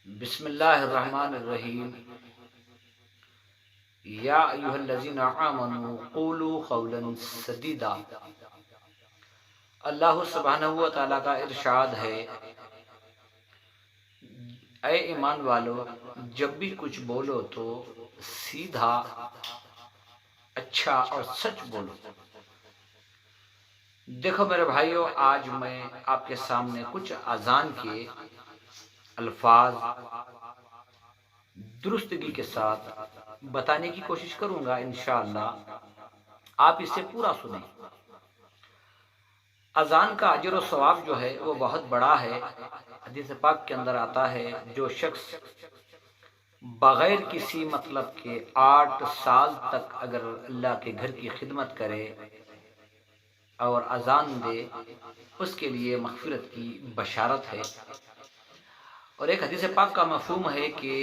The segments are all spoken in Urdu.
بسم اللہ الرحمن الرحیم یا ایھا الذین آمنوا قولوا قولا سدیدا۔ اللہ سبحانہ و تعالیٰ کا ارشاد ہے، اے ایمان والو، جب بھی کچھ بولو تو سیدھا، اچھا اور سچ بولو۔ دیکھو میرے بھائیو، آج میں آپ کے سامنے کچھ اذان کے الفاظ درستگی کے ساتھ بتانے کی کوشش کروں گا، انشاءاللہ آپ اسے پورا سنیں۔ اذان کا اجر و ثواب جو ہے وہ بہت بڑا ہے۔ حدیث پاک کے اندر آتا ہے، جو شخص بغیر کسی مطلب کے 8 سال تک اگر اللہ کے گھر کی خدمت کرے اور اذان دے، اس کے لیے مغفرت کی بشارت ہے۔ اور ایک حدیث پاک کا مفہوم ہے کہ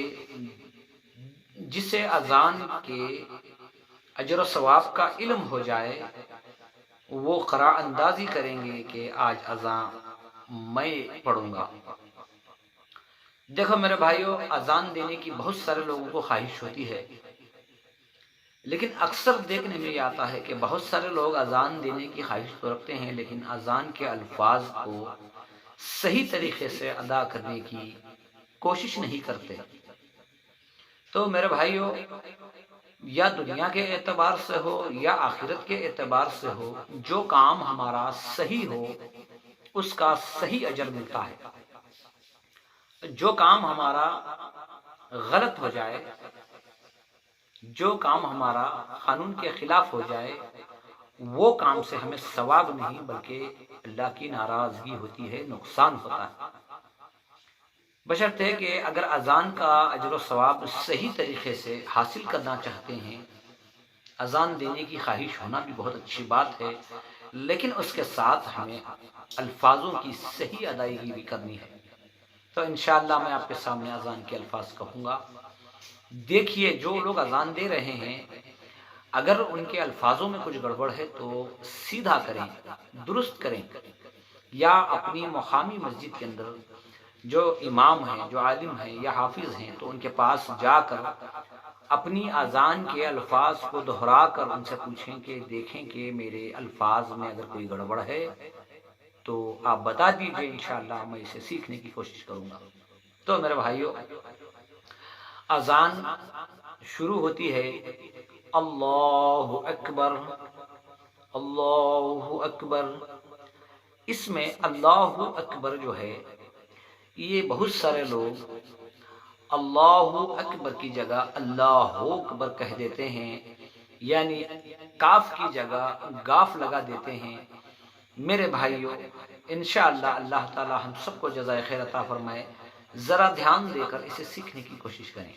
جسے اذان کے اجر و ثواب کا علم ہو جائے، وہ قرأ اندازی کریں گے کہ آج اذان میں پڑھوں گا۔ دیکھو میرے بھائیو، اذان دینے کی بہت سارے لوگوں کو خواہش ہوتی ہے، لیکن اکثر دیکھنے میں یہ آتا ہے کہ بہت سارے لوگ اذان دینے کی خواہش تو رکھتے ہیں، لیکن اذان کے الفاظ کو صحیح طریقے سے ادا کرنے کی کوشش نہیں کرتے۔ تو میرے بھائیو، یا دنیا کے اعتبار سے ہو یا آخرت کے اعتبار سے ہو، جو کام ہمارا صحیح ہو اس کا صحیح اجر ملتا ہے۔ جو کام ہمارا غلط ہو جائے، جو کام ہمارا قانون کے خلاف ہو جائے، وہ کام سے ہمیں ثواب نہیں بلکہ اللہ کی ناراضگی ہوتی ہے، نقصان ہوتا ہے۔ بشرطے کہ اگر اذان کا اجر و ثواب صحیح طریقے سے حاصل کرنا چاہتے ہیں، اذان دینے کی خواہش ہونا بھی بہت اچھی بات ہے، لیکن اس کے ساتھ ہمیں الفاظوں کی صحیح ادائیگی بھی کرنی ہے۔ تو انشاءاللہ میں آپ کے سامنے اذان کے الفاظ کہوں گا۔ دیکھیے، جو لوگ اذان دے رہے ہیں، اگر ان کے الفاظوں میں کچھ گڑبڑ ہے تو سیدھا کریں، درست کریں، یا اپنی مقامی مسجد کے اندر جو امام ہیں، جو عالم ہیں یا حافظ ہیں، تو ان کے پاس جا کر اپنی اذان کے الفاظ کو دہرا کر ان سے پوچھیں کہ دیکھیں کہ میرے الفاظ میں اگر کوئی گڑبڑ ہے تو آپ بتا دیجئے، انشاءاللہ میں اسے سیکھنے کی کوشش کروں گا۔ تو میرے بھائیو، اذان شروع ہوتی ہے اللہ اکبر، اللہ اکبر۔ اس میں اللہ اکبر جو ہے، یہ بہت سارے لوگ اللہ اکبر کی جگہ اللہ اکبر کہہ دیتے ہیں، یعنی کاف کی جگہ گاف لگا دیتے ہیں۔ میرے بھائیو، انشاءاللہ اللہ تعالی ہم سب کو جزائے خیر عطا فرمائے۔ ذرا دھیان دے کر اسے سیکھنے کی کوشش کریں۔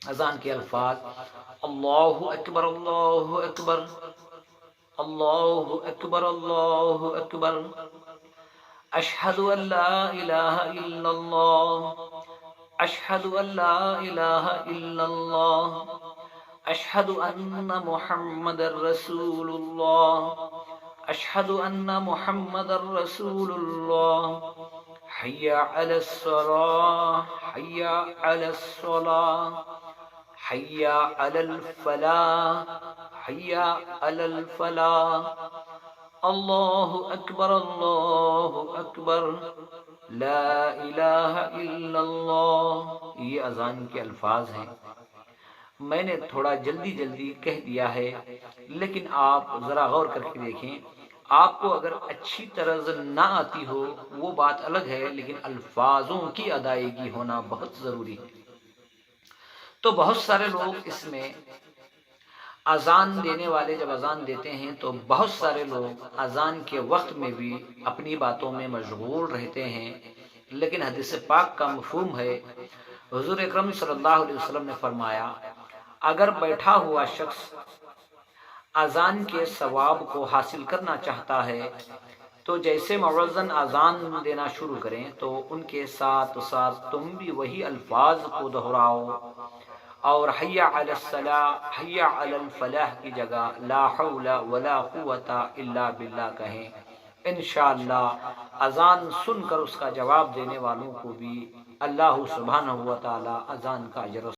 اذان کے الفاظ: اللہ اکبر، اللہ اکبر، اللہ اکبر، اللہ اکبر، اشہد ان لا الہ الا اللہ، اشہد ان لا الہ الا اللہ، اشہد ان محمد رسول اللہ، اشہد ان محمد رسول اللہ، حی علی الصلاۃ، حی علی الصلاۃ، حی علی الفلاح، حی علی الفلاح، اللہ اکبر، اللہ اکبر، لا الہ الا اللہ۔ یہ اذان کے الفاظ ہیں۔ میں نے تھوڑا جلدی جلدی کہہ دیا ہے، لیکن آپ ذرا غور کر کے دیکھیں۔ آپ کو اگر اچھی طرز نہ آتی ہو وہ بات الگ ہے، لیکن الفاظوں کی ادائیگی ہونا بہت ضروری ہے۔ تو بہت سارے لوگ اس میں اذان دینے والے جب اذان دیتے ہیں تو بہت سارے لوگ اذان کے وقت میں بھی اپنی باتوں میں مشغول رہتے ہیں، لیکن حدیث پاک کا مفہوم ہے، حضور اکرم صلی اللہ علیہ وسلم نے فرمایا، اگر بیٹھا ہوا شخص اذان کے ثواب کو حاصل کرنا چاہتا ہے تو جیسے مؤذن اذان دینا شروع کریں تو ان کے ساتھ ساتھ تم بھی وہی الفاظ کو دہراؤ، اور حی علی الصلاۃ، حی علی الفلاح کی جگہ لا حول ولا قوت الا باللہ کہیں۔ انشاءاللہ اذان سن کر اس کا جواب دینے والوں کو بھی اللہ سبحانہ و تعالی اذان کا اجر